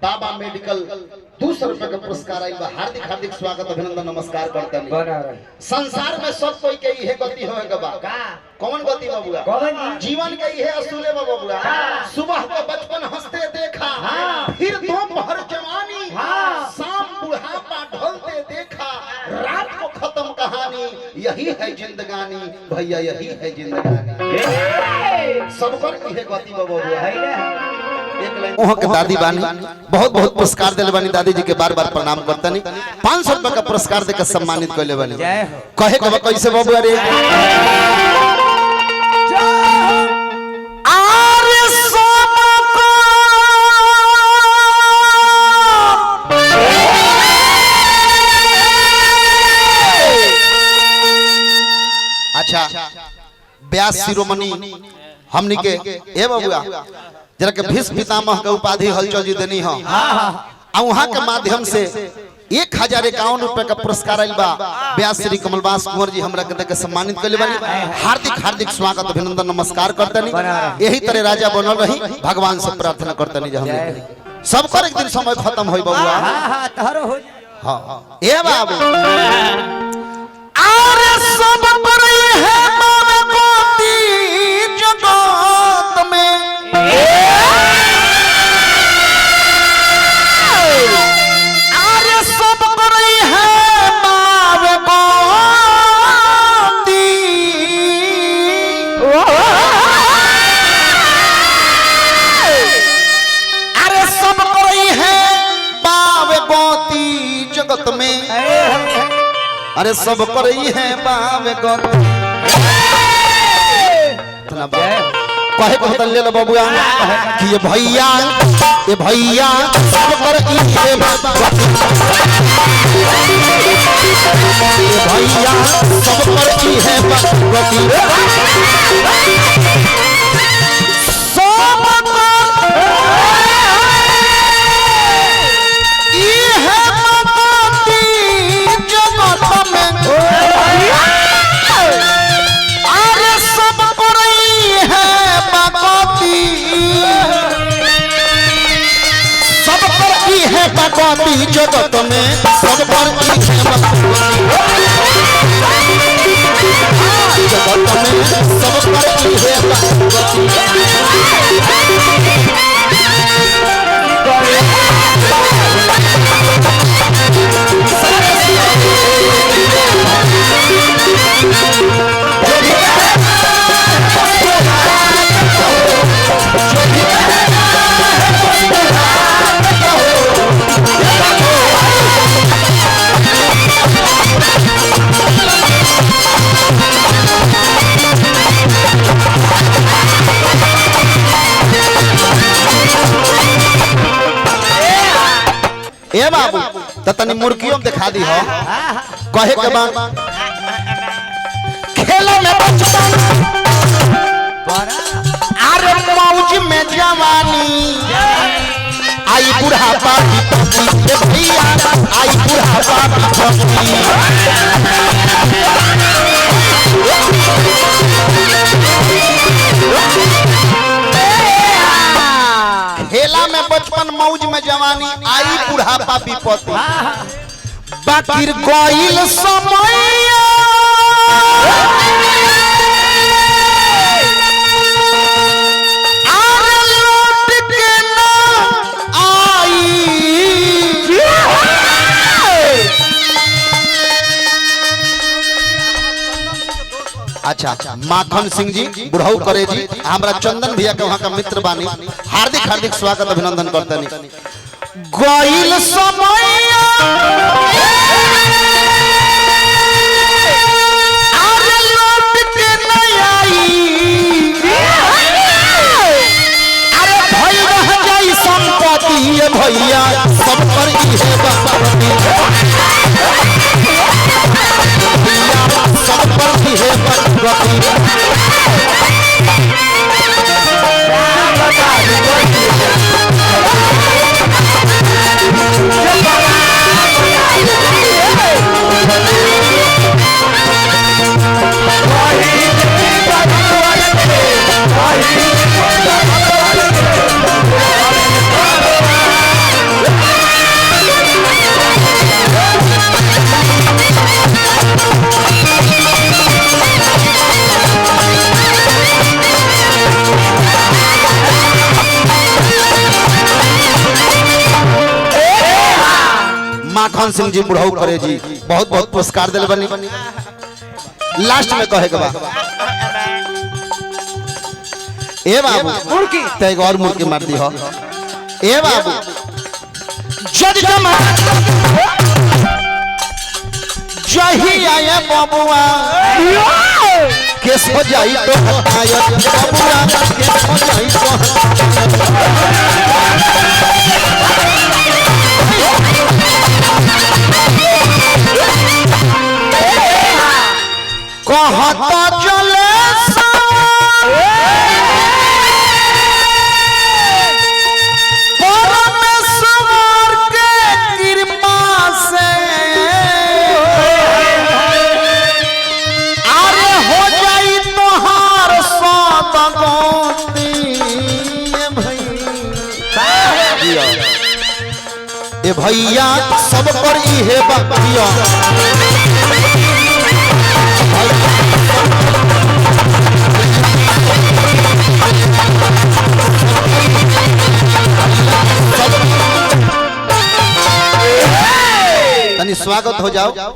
बाबा मेडिकल 200 रुपए का पुरस्कार आई बा। हार्दिक हार्दिक स्वागत अभिनंदन नमस्कार करते हैं। संसार में सब कोई के इहे गति होएगा बा का कौन गति बबुआ जीवन के इहे असूले बबुआ। सुबह को बचपन हंसते देखा फिर दोपहर जवानी शाम बुढ़ापा ढलते देखा रात को खत्म कहानी। यही है जिंदगानी भैया यही है जिंदगानी। सबकर इहे गति बबुआ। वहाँ के दादी बानी बहुत बहुत पुरस्कार दिले बानी। दादी जी के बार बार प्रणाम करतनी। 500 रुपए का पुरस्कार देकर सम्मानित कैले बानी। कहे के कैसे बाबू अरे अच्छा व्यास शिरोमणि हमनी के ए बबुआ जरा के भीष्म पितामह के उपाधि हलचल जी देनी हो वहाँ के माध्यम से 1051 रुपए का पुरस्कार आइल बा। व्यास श्री कमलवास कुंवर जी हमरा के सम्मानित कैले बानी। हार्दिक हार्दिक स्वागत अभिनंदन नमस्कार करतनी। यही तरह राजा बनल रही भगवान से प्रार्थना करतनी जे हम सब कर एक दिन समय खत्म होई बबुआ। हां तहरो हो हां ए बाबू अरे सब पर है मानवती जगत में अरे सब पर है मानवती अरे सब पर है मानवती जगत में अरे सब पर ही है बावे गत कहे को ले लो बबुआ कि ये भैया सब पर ही है गत ये भैया सब पर ही है गत भगवती जगत में सब पर जगत में सब ए बाबू त तनी मुर्गियों दिखा दी हो कहे के बाद खेलो में बचपन अरे मौज में जवानी आई बुढ़ापा की भैया आई बुढ़ापा खेला में बचपन मौज में जवानी आई बुढ़ापा विपत्ति बाकिर गइल समय अच्छा माखन सिंह जी बुढ़ऊ करे जी हमरा चंदन भैया के वहां का मित्र बानी। हार्दिक हार्दिक स्वागत अभिनंदन करतनी। गइल समय अरे लौट के नहीं आई अरे भई रह जाई संपत्ति ये भैया सब पर ही है बसवती सब पर ही है बसवती लखन सिंह जी बुढ़ऊ करे जी बहुत बहुत पुरस्कार दिल बनी। लास्ट में कहे के बा ए बाबू मुर्की ते एक और मुर्की मार दी हो ए बाबू जज जही आए बाबुआ केस हो जाई तो हटाया बाबुआ केस हो जाई तो कहत चले परमेश्वर के कृपा से अरे हो जाई तोहार सतगति ए भैया सब पर इहे बतिया तनी स्वागत हो जाओ।